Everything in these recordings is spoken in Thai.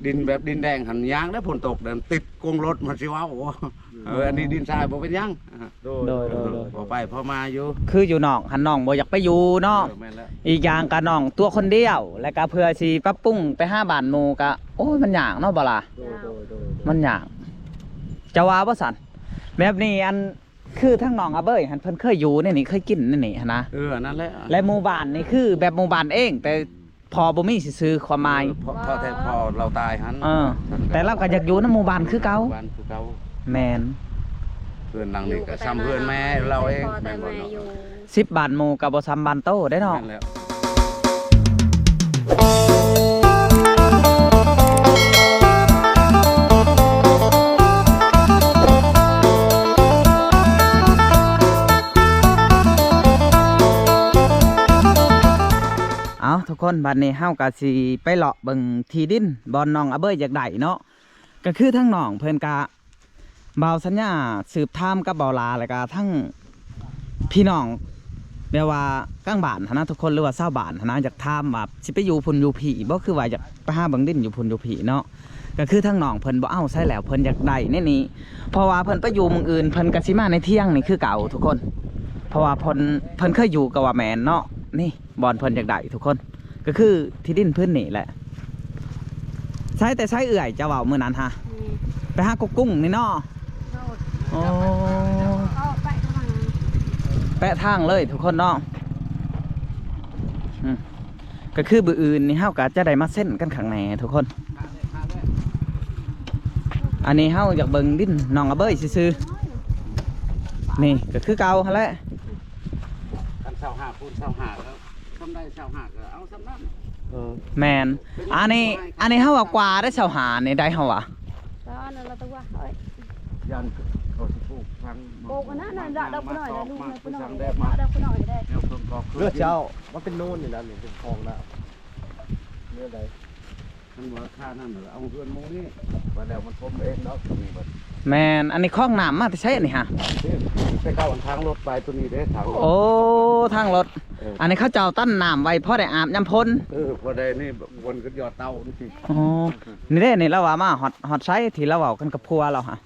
ดินแบบดินแดงหันยางได้ฝนตกเดินติดกงรถมันสิว้าวอันนี้ดินทรายบ่เป็นยังโดยพอไปพอมาอยู่คืออยู่น้องหันน้องบ่อยากไปอยู่เนาะอีกอย่างก็น้องตัวคนเดียวแล้วก็เพื่อสิปรับปรุงไป5บ้านหมู่ก็โอ้ยมันยากเนาะบ่ล่ะมันยากจะว่าบ่สั่นแบบนี้อันคือทั้งน้องอาเบ้ยหันเพิ่นเคยอยู่นี่เคยกินนี่นะนั่นแหละและหมู่บ้านนี่คือแบบหมู่บ้านเองแต่พอบ่มีสิซื้อความหมายพอแต่พอเราตายหันแต่เราก็อยากอยู่ในหมู่บ้านคือเก่าแม่นเพื่อนหลังนี่ก็ซ้ำเพื่อนแม่เราเองแม่นบ่เนาะ10บ้านหมู่ก็บ่ซ้ำบ้านโตได้เนาะเอาทุกคนบัดนี้เฮาก็สิไปเลาะเบิ่งที่ดินบอนน้องอาเบ้ยอยากได้เนาะก็คือทั้งน้องเพิ่นกะเบาสัญญาสืบถามกับเบาลาแล้วก็ทั้งพี่น้องแปลว่ากลางบ้านนะทุกคนหรือว่าชาวบ้านนะอยากถามว่าสิไปอยู่พุ่นอยู่ผีบ่คือว่าอยากไปหาเบิ่งดินอยู่พุ่นอยู่ผีเนาะก็คือทั้งน้องเพิ่นบ่เอาใช่แล้วเพิ่นอยากได้ในนี้เพราะว่าเพิ่นไปอยู่เมืองอื่นเพิ่นก็สิมาในเที่ยงนี่คือเก่าทุกคนเพราะว่าเพิ่นเคยอยู่กับว่าแม่นเนาะนี่บอนเพิ่นอยากได้ทุกคนก็คือที่ดินพื้นนี่แหละใช้แต่ใช้เอื่อยจะเว้ามื้อนั้นฮะไปหากุ้งนี่เนาะโอ้แปะทางเลยทุกคนเนาะก็คือบื้ออื่นนี่เฮาก็จะได้มาเส้นกันข้างในทุกคนอันนี้เฮาอยากเบิ่งดินน้องอาเบ้ยซื่อๆนี่ก็คือเก่าหั่นแหละกัน25คูณ25แล้วทำได้25ก็เอาซ้ำนั้นแมนอันนี้เฮาว่ากว่าได้หานี่ได้เฮาว่ะเราต้องว่าเอ้ยยันเขาสิปลูกทางปลูกนั่นดอกหน่อยนะลูกหน่อยดอกหน่อยได้เลือดเจ้ามันเป็นโน่นอยู่แล้วนี่เป็นคลองแล้วเลือดใดมันว่าค่านั่นเอาเพื่อนโมนี่มาแล้วมันทมเองเนาะตรงนี้แมนอันนี้คลองน้ำมาแต่ใช่นี่ฮะไปเข้าทางรถไปตัวนี้ได้ทางโอ้ทางรถอันนี้เขาเจ้าตั้นน้ำไว้พอได้อาบยำพ้นพอได้นี่วนก็ยอดเตานี่อ๋อนี่ได้นี่เราว่ามาฮอตไซส์ที่เราเว้ากันกับพัวเราฮะ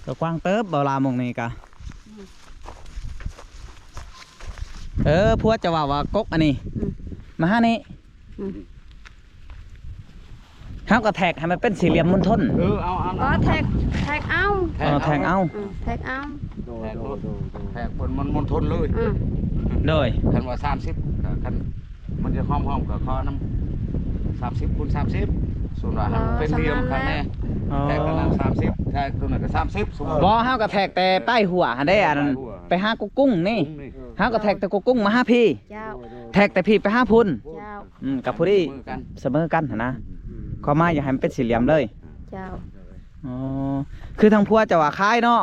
ก็กว้างเติบเบาลามงนี่กะพัวจะว่ากกอันนี้มาฮะนี่เฮาก็แท็กให้มันเป็นสี่เหลี่ยมมณฑลเอาแท็กเอาแท็กเอาแท็กบนมณฑลเลยโดยคันว่า30คันมันจะห้อมกับข้อน้ำ30คูณ30ส่วนว่าเป็นเหลี่ยมครั้งแน่แท็กกันนั้น30แท็กตัวนั้นก็30บ่เฮาก็แท็กแต่ใต้หัวได้อันไปหากุ้งนี่เฮาก็แท็กแต่กุ้งมาหาพี่แท็กแต่พี่ไปหาพุ่นกับผู้ที่เสมอกันนะขอมาอย่าให้มันเป็นสี่เหลี่ยมเลยเจ้าอ๋อคือทางพัวจะว่าคล้ายเนาะ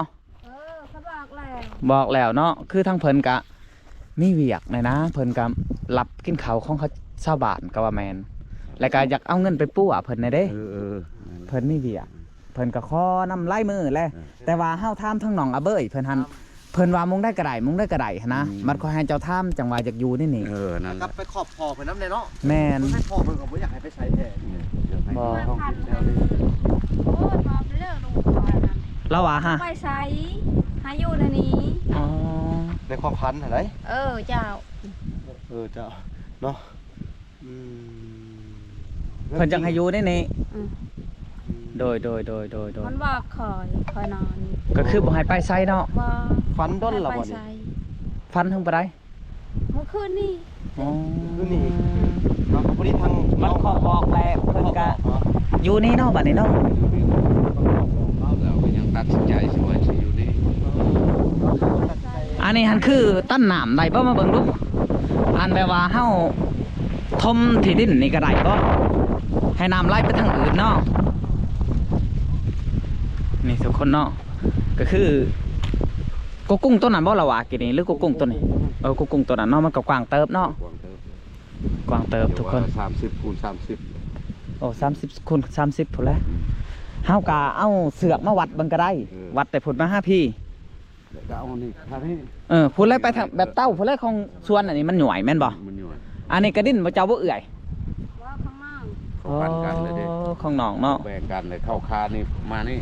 เขาบอกแล้วเนาะคือทางเพิ่นกะมีเวียกเลยนะเพิ่นกะรับกินข้าวของเขาชาวบ้านกะว่าแมนแล้วก็อยากเอาเงินไปปู้เพิ่นเด้เพิ่นมีเวียกเพิ่นก็ขอนำไล่มือแหละแต่ว่าเฮาถามทั้งน้องอาเบ้ยเพิ่นหันเพิ่นว่ามุงได้กระไดนะมันก็ให้เจ้าถามจังว่าอยากอยู่นี่นั่นครับไปขอบพอเพิ่นน้ำในเนาะแม่นให้พอเพิ่นก็บ่อยากให้ไปใช้แท้บ่เราว่าฮะไปใช้หาอยู่ในนี้อ๋อในความพันอะไรเจ้าเจ้าเนาะเพิ่นจังให้อยู่นี่โดยมันบอกคอยนอนก็คือบ่ให้ไปไสเนาะฟันด้นละบ่นี่ฟันถึงไปได้เมื่อคืนนี่เราก็บ่ได้ทางมันขอบอกแหละเพิ่นก็อยู่นี่เนาะบัดนี้เนาะเราก็ยังตัดสินใจสิว่าสิอยู่นี่อันนี้หันคือตั้นน้ำได้บ่มาเบิ่งดูอันแปลว่าเฮาทมที่ดินนี่ก็ได้บ่ให้น้ำไหลไปทางอื่นเนาะนี่ทุกคนเนาะก็คือกุ้งตัวนั้นบ่ละว่ากินนี่หรือกุ้งตัวนี้กุ้งตัวนั้นเนาะมันก็กว้างเติบเนาะกว้างเติบทุกคน30คูณ30โอ้30คูณ30พุ่นแหละเฮาก็เอาเสือกมาวัดเบิ่งก็ได้วัดแต่พุ่นมา5พี่เอานี่ครับพี่พุ่นเลยไปทางแบบเต้าพุ่นเลยของสวนอันนี้มันหน่วยแม่นบ่อันนี้กระดิ่นบ่เจ้าบ่เอื่อย เขาปันกันเลยดิ ของน้องเนาะ แบ่งกันเลยเข้าคานี่มานี่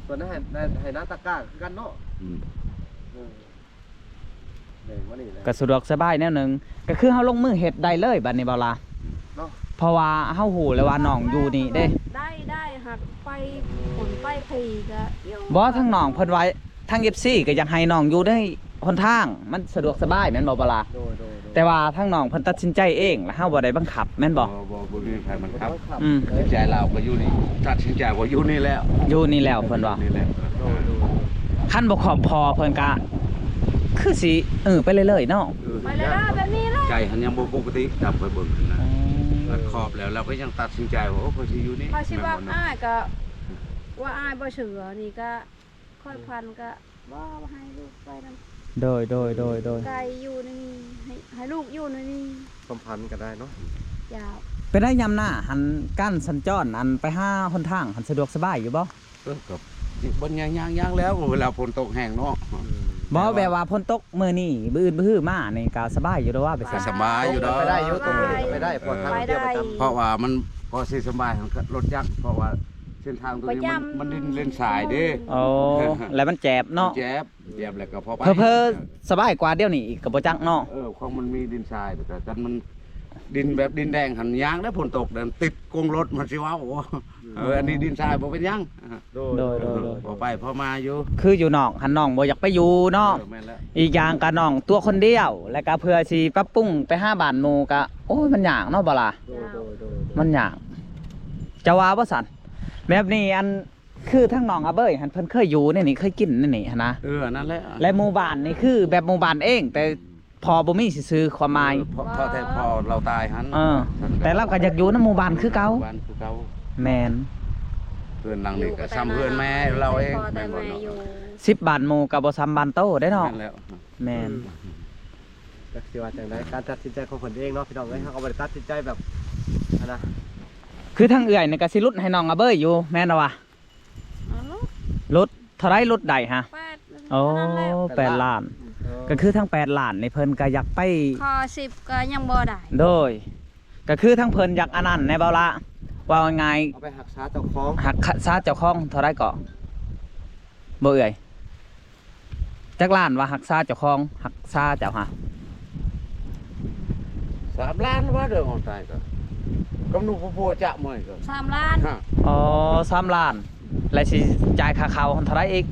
ส่วนนั้นให้น้าตะกร้าคือกันเนาะ อืม แบ่งว่านี่แหละ ก็สะดวกสบายแนวหนึงก็คือเฮาลงมือเฮ็ดได้เลยบัดนี้บ่ล่ะ เนาะ เพราะว่าเฮาฮู้แล้วว่าน้องอยู่นี่เด้ ได้หักไปผลไปผีก็อยู่ บ่ทั้งน้องเพิ่นไว้ทั้ง FC ก็อยากให้น้องอยู่ได้หนทางมันสะดวกสบายแม่นบ่ล่ะ โดย แต่ว่าทั้งน้องเพิ่นตัดสินใจเองแล้วเฮาบ่ได้บังคับแม่นบ่ บ่มีใครมันครับ อืม ตัดสินใจเราก็อยู่นี่ตัดสินใจว่าอยู่นี่แล้ว อยู่นี่แล้วเพิ่นว่า นี่แหละ คันบ่ขอบพอเพิ่นก็คือสิไปเรื่อยๆเนาะ ไปเลยนะแบบนี้เลย ใจหันยังบ่ปกติดำไปเบิ่งนะมันขอบแล้วเราก็ยังตัดสินใจว่าโอ้พอสิอยู่นี่ พอชิว่าอ้ายก็ว่าอ้ายบ่เชื่อนี่ก็ค่อยพันก็บ่ให้ลูกไปนำ โดย ไก่อยู่ในนี่ให้ลูกอยู่ในนี่ สัมพันธ์กันได้เนาะ ยาว ไปได้ยามหน้าหันกั้นสัญจรอันไปหาหนทางหันสะดวกสบายอยู่บ่ กับบ่ย่างแล้วเวลาฝนตกแห้งเนาะ บ่แบบว่าฝนตกมื้อนี้มื้ออื่นมื้อฮื้อมานี่ก็สบายอยู่เด้อว่าไป ก็ ซะ สบายอยู่ดอก ไปได้อยู่ตรงนี้ไปได้พอทางเดียวประจำ เพราะว่ามันพอสิสบายของรถจักรเพราะว่าเส้นทางตรงนี้มันดินเล่นสายเด้ โอ้แล้วมันแจบเนาะ แจ๊บแล้วก็พอไป เพิ่สบายกว่าเดี๋ยวนี้อีกก็บ่จักเนาะ ของมันมีดินทรายแต่กันมันดินแบบดินแดงหันยางแล้วฝนตกเดินติดกงรถมันสิว้าวอันนี้ดินทรายบ่เป็นหยัง โดย พอไปพอมาอยู่ คืออยู่นอกหันน้องบ่อยากไปอยู่เนาะ แม่นแล้ว อีกอย่างก็น้องตัวคนเดียว แล้วก็เพื่อสิปรับปรุงไปหาบ้านหมู่ก็โอ้ยมันยากเนาะบ่ล่ะ มันยากจะว่าบ่สั่นแบบนี้อันคือทั้งน้องอาเบ้ยหันเพิ่นเคยอยู่ในนี่เคยกินในนี่หันนะ นั่นแหละ และหมู่บ้านนี่คือแบบหมู่บ้านเอง แต่พอบ่มีสิซื้อความหมาย พอแต่พอเราตายหัน แต่เราก็อยากอยู่ในหมู่บ้านคือเก่า บ้านคือเก่า แม่น เพื่อนหลังนี่ก็ซ้ำเพื่อนแม่เราเอง แต่ แม่นบ่ แม่ เนาะ อยู่ 10 บาทหมู่ก็บ่ซ้ำบ้านโตได้เนาะ นั่นแล้ว แม่น ก็สิว่าจังไดการตัดสินใจของคนเองเนาะพี่น้องเอ้ยเขาก็บ่ได้ตัดสินใจแบบนะ คือทั้งเอื้อยนี่ก็สิลุดให้น้องอาเบ้ยอยู่แม่นบ่วะ เอาลูก ลุดเท่าไรลุดได้ฮะ แปด โอ้ นั่นแหละ 8 ล้าน ก็คือทั้ง8ล้านนี่เพิ่นก็อยากไป คอ10ก็ยังบ่ได้ โดยก็คือทั้งเพิ่นอยากอันนั้นในเบาละว่าไงาย เอาไปหักษาเจ้าของ หักซาเจ้าของเท่าไรก็บ่เอ่ยจักล้านว่าหักซาเจ้าของหักซาเจ้าหา 3 ล้านว่าเด้อของตายก็กำนูผู้จะมื้อก็ 3 ล้าน ฮะ อ๋อ3 ล้านแล้วสิจ่ายค่าข้าวเท่าไรอีก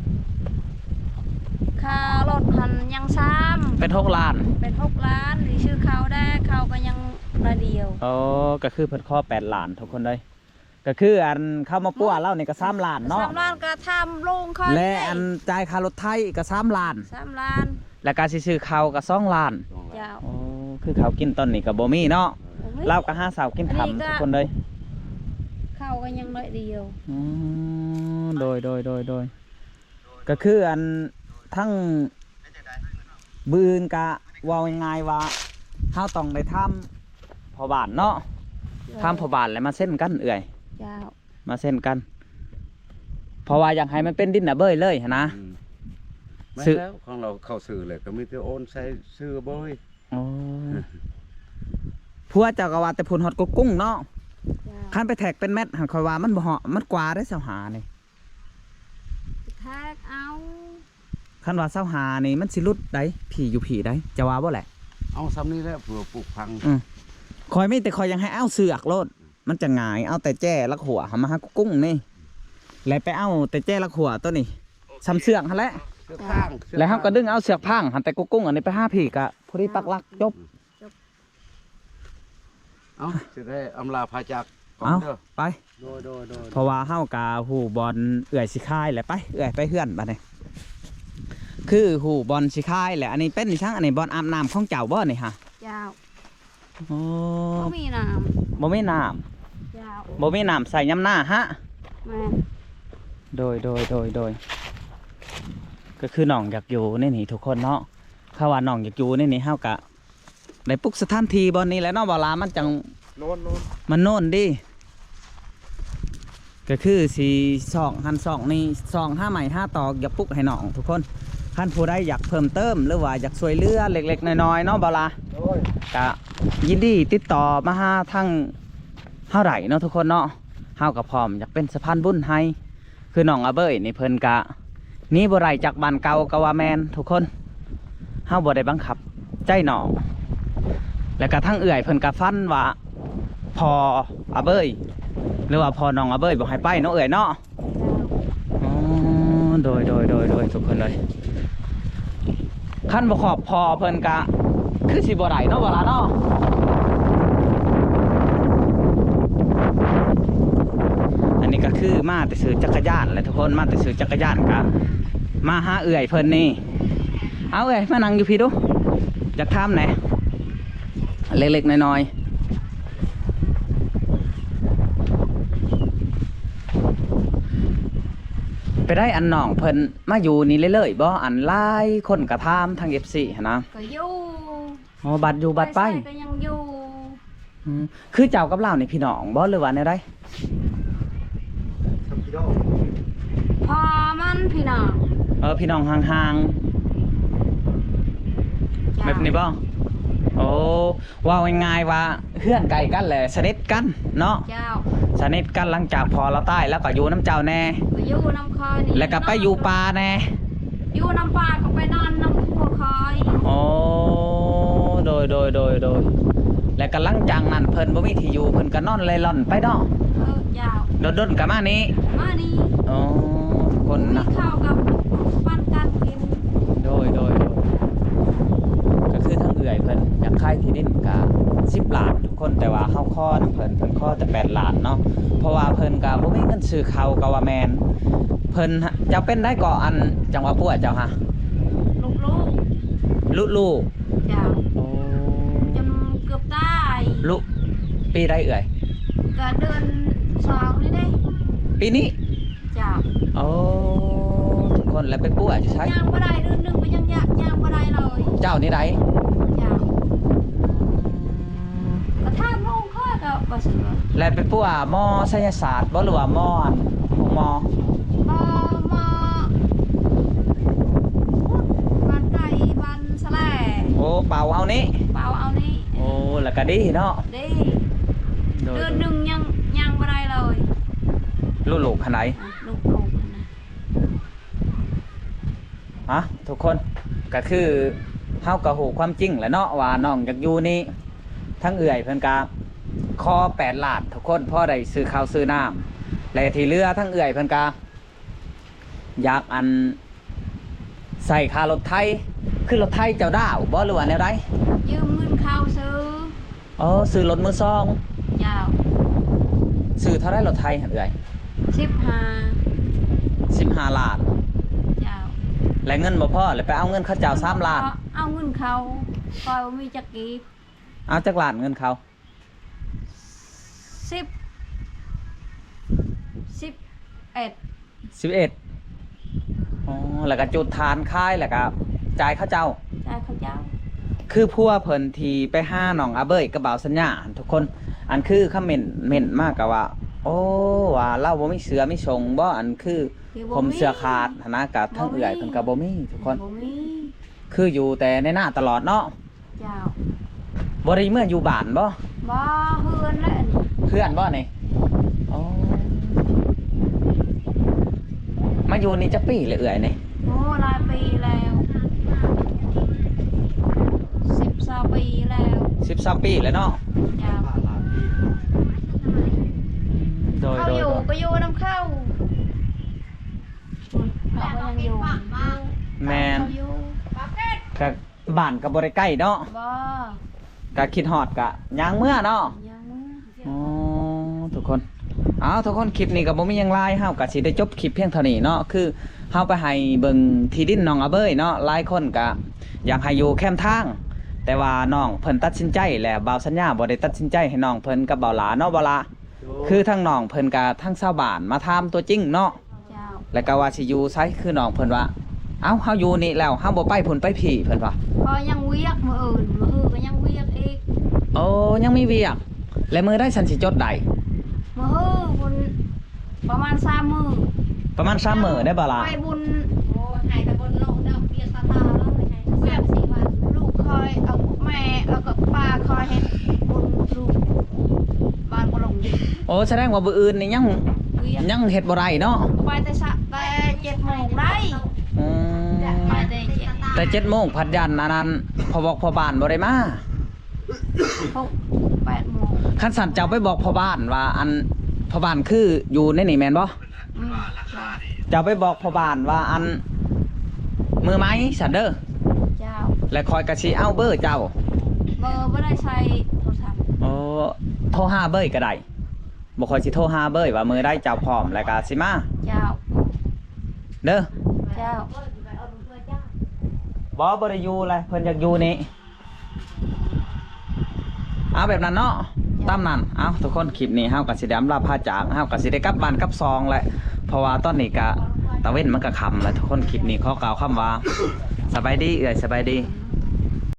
ค่ารถหันยัง3 เป็น6 ล้าน เป็น6 ล้านหรือชื่อเขาได้เขาก็ยังระเดียว อ๋อก็คือเพิ่นขอ8 ล้านทุกคนเลยก็คืออันเข้ามาปั้วเล่านี่ก็3 ล้านเนาะ 3 ล้านก็ทำลงค่อย และอันจ่ายค่ารถไทยก็3 ล้าน 3 ล้าน แล้วก็สิซื้อข้าวก็2 ล้าน ยาว อ๋อคือข้าวกินตอนนี้ก็บ่มีเนาะเราก็หาสาวกินค่ำทุกคนเลย เขาก็ยังน้อยเดียว อ๋อโดยก็คืออันทั้งบืนกะว่าง่ายๆว่าเฮาต้องได้ทำพอบ้านเนาะทำพอบ้านแล้วมาเส้นกันเอื่อย ยาว มาเส้นกัน เพราะว่าอยากให้มันเป็นดินนะเบ้ยเลยหั้นนะ ไม่ ซื้อ แล้วของเราเข้าซื้อเลยก็มีแต่โอนใส่ซื้อเบ่ย อ๋อพัวเจ้าก็ว่าแต่ผลฮอดกกกุ้งเนาะ ยาว คันไปแท็กเป็นแมทหันคอยว่ามันบ่เหาะมันกว่าได้เสาหานี่ แทกเอา คันว่าเสาหานี่มันสิรุดได้ผีอยู่ผีได้จะว่าบ่แหละ เอาซ้ำนี้แหละเผื่อปลูกพัง คอยไม่แต่คอยยังให้เอาเสือกโลดมันจะง่ายเอาแต่แจ้ลักหัวหามาหากกกุ้งนี่แล้วไปเอาแต่แจ้ลักหัวตัวนี้ซ้ำเสือกหั่นแหละ เสื้อข้าง แล้วเฮาก็ดึงเอาเสือกพังหันแต่กกกุ้งอันนี้ไปหาผีกะพอดีปักหลักจบ เอาสิได้อำลาพาจากก่อน เอา เด้อ ไป โดย เพราะว่าเฮากะหูบอลเอื่อยสิคายแหละไปเอื่อยไปเฮือนบัดนี้คือหูบอลสิคายแหละอันนี้เป็นช่างอันนี้บอลอาบน้ำของเจ้าบ่นี่ฮะ ยาว โอ้ ก็มีน้ บ่มีน้ ำยาว ำบ่มีน้ำใส่ยำหน้าฮะ แม่ โดยก็คือน้องอยากอยู่ในนี่ทุกคนเนาะถ้าว่าน้องอยากอยู่ในนี่เฮากะได้ปลุกสถานที่บอลนี้แหล้วเนาะบ่ลามันจัง โน่น มันโน่นดิก็คือสีสองหันสองนี่สอง5 ใหม่5 ตอกอย่าปลุกให้น้องทุกคนท่านผู้ใดอยากเพิ่มเติมหรือว่าอยากช่วยเหลือเล็กๆน้อยๆเนาะบ่ลา โอ้ย ก็ยินดีติดต่อมาหาทั้ง าได้เนาะทุกคนเนาะเฮาก็พร้อมอยากเป็นสะพานบุญให้คือน้องอาเบ้ยนี่เพิ่นกะหนี้บ่ได้จากบ้านเก่าก็ว่าแม่นทุกคนเฮาบ่ได้บังคับใจน้องแล้วก็ทั้งเอื้อยเพิ่นก็ฟันว่าพออาเบ้ยหรือว่าพอน้องอาเบ้ยบ่ให้ไปเนาะเอื้อยเนาะอ๋อโดยทุกคนเลยขั้นบ่ขอบพอเพิ่นกะคือสิบ่ได้เนาะบ่ล่ะเนาะอันนี้ก็คือมาแต่ซื้อจักรยานแหละทุกคนมาแต่ซื้อจักรยานกะมาหาเอื่อยเพิ่นนี่เอาเอื่อยมานั่งอยู่พี่ดูอยากถามไหนเล็กๆน้อยๆไปได้อันน้องเพิ่นมาอยู่นี่เรื่อยๆบ่อันหลายคนกระทำทาง FC หั่นนะ ก็อยู่ อ๋อบัตรอยู่บัตรไป ก็ยังอยู่ คือเจ้ากับเราในพี่น้องบ่หรือว่าแนวใด ทำกิโล พอมันพี่น้อง พี่น้องห่างๆแบบนี้บ่โอ้ว่าง่ายๆว่าเพื่อนไกลกันแหละสนิทกันเนาะ เจ้า สนิทกันหลังจากพอเราตายแล้วก็อยู่น้ำเจ้าแน่ ก็อยู่น้ำคอยนี่ แล้วก็ไปอยู่ป่าแน่ อยู่น้ำปลาก็ไปนอนน้ำพัวคอย โอ้โดยแล้วก็หลังจากนั้นเพิ่นบ่มีที่อยู่เพิ่นก็นอนเล่ร่อนไปเนาะ เจ้า ดนๆก็มานี้ มานี่ อ๋อทุกคน มี นะ ข้าวกับปั้นกันกิน โดยก็คือทั้งเอื่อยเพิ่นอยากขายที่ดินก็10 ล้านทุกคนแต่ว่าเฮาขอนํเพิ่นขอแต่8 ล้านเนาะเพราะว่าเพิ่นก็บ่มีเงินซื้อข้าวก็ว่าแม่นเพิ่นจะเป็นได้ก่ออันจังหวัดปัวเจ้าฮะ ลูก ๆ เจ้า โอ้ จนเกือบตาย ลุปีได้เอื่อย ก็เดือน2นี่ได้ ปีนี้ เจ้า โอ้ทุกคนแล้วไปปัวจะใช้ ย่างบ่ได้เดือนหนึงก็ยังย่างบ่ได้เลย เจ้านี่ได้ เจ้าก็ถามลุงค่อยก็บ่เชื่อ แล้วไปปัวหมอไสยศาสตร์บ่หรือว่าหมออันของหมอ บ่บ้านไก่บ้านสะแล โอ้เป่าเอานี้ เปล่าเอานี่ โอ้แล้วก็ดีเนาะ ดิ โดย เดือนหนึงยังบ่ได้เลย ลูกๆขนาด ลูกนะ ฮะทุกคนก็คือเฮาก็ฮู้ความจริงแหละเนาะว่าน้องอยากอยู่นี่ทั้งเอื่อยเพิ่นก็ขอ8 ล้านทุกคนพอได้ซื้อข้าวซื้อน้ำและที่เหลือทั้งเอื่อยเพิ่นก็อยากอันใส่ค่ารถไทยคือรถไทยเจ้าดาวบ่หรือว่าแนวใด ยืมเงินเขาซื้อ อ๋อซื้อรถมือสอง ยาว ซื้อเท่าไรรถไทยหั่นเอื่อย 15 ล้าน ยาว และเงินบ่พอแล้วไปเอาเงินเขาเจ้า3 ล้าน เอาเงินเขาคอยมีจักกีบ เอาจักล้านเงินเขา 10 11 อ๋อแล้วก็จุดทานค่ายแล้วก็จ่ายเขาเจ้า ได้เขาเจ้า คือพวกเพิ่นที่ไปห้าน้องอาเบยกระเป๋าสัญญาทุกคนอันคือคอมเมนต์มากกับว่า โอ้ว่าเราบ่มีเสือมีชงบ่อันคือผมเสือขาดฐานะกับทั้งเอื่อยเพิ่นก็บ่มีทุกคน บ่มี คืออยู่แต่ในหน้าตลอดเนาะ เจ้า บ่ได้เมื่ออยู่บ้านบ่ บ่เฮือนแล้วนี่ เพื่อนบ่นี่อ๋อมาอยู่นี่จักปีเลยเอื่อยนี่ โอ้หลายปีแล้ว12 ปีแล้ว 13 ปีแล้วเนาะ เจ้า โดย เขาอยู่ก็อยู่น้ำเข้าเขาก็ยังอยู่ แม่น เขาอยู่ ก็บ้านก็บ่ได้ใกล้เนาะ บ่ ก็คิดฮอดก็ย่างเมื่อเนาะ ยังมือ อ๋อทุกคนเอาทุกคนคลิปนี้ก็บ่มีหยังหลายเฮาก็สิได้จบคลิปเพียงเท่านี้เนาะคือเฮาไปให้เบิ่งที่ดินน้องอาเบ้ยเนาะหลายคนก็อยากให้อยู่แคมป์ทาง แต่ว่าน้องเพิ่นตัดสินใจแล้วบ่าวสัญญาบ่ได้ตัดสินใจให้น้องเพิ่นกับบ่าวหลาเนาะบ่าวหลาคือทั้งน้องเพิ่นกับทั้งชาวบ้านมาถามตัวจริงเนาะ เจ้า แล้วก็ว่าสิอยู่ไสคือน้องเพิ่นว่าเอ้าเฮาอยู่นี่แล้วเฮาบ่ไปพุ่นไปพี่เพิ่นว่า พอยังเวียกมืออื่นมืออื่นก็ยังเวียกอีก โอ้ยังมีเวียกและมือได้ฉันสิจดได้ มือบุญประมาณ3 มื้อ ประมาณ3มื้อได้บ่ล่ะ ไปบุญโอ้ให้แต่บุญโลกดอกเบี้ยสตาร์แล้วให้3-4 วันลูกคอยเอาแม่เอากับป้าคอยเฮ็ดบุญลูกบ้านบ่ลงดิ โอ้แสดงว่ามื้ออื่นนี่ยังเฮ็ดบ่ได้เนาะ ไปแต่7 โมงได้ อืม ไปแต่7 แต่7 โมงพัดยันอันนั้นพอบอกพ่อบ้านบ่ได้มา 8 โมง คันสั่นเจ้าไปบอกพ่อบ้านว่าอันพ่อบ้านคืออยู่ในนี่แม่นบ่ เจ้าไปบอกพ่อบ้านว่าอันมือไม้สันเด้อ เจ้า และคอยกระชีเอาเบอร์เจ้า เบอร์ไม่ได้ใช้โทรศัพท์ โอ้โทรหาเบอร์ก็ได้บ่คอยสิโทรหาเบอร์ว่ามือได้เจ้าพร้อมแล้วก็สิมา เจ้า เด้อ เจ้า บ่ได้อยู่เลยเพิ่นอยากอยู่นี่เอาแบบนั้นเนาะตามนั้นเอาทุกคนคลิปนี้เฮาก็สิได้อำลาพาจากเฮาก็สิได้กลับบ้านกลับซองแหละเพราะว่าตอนนี้ก็ตะเว้นมันก็ค่ำแล้วทุกคนคลิปนี้ขอกล่าวคำว่าสบายดีเอ้ยสบายดี ส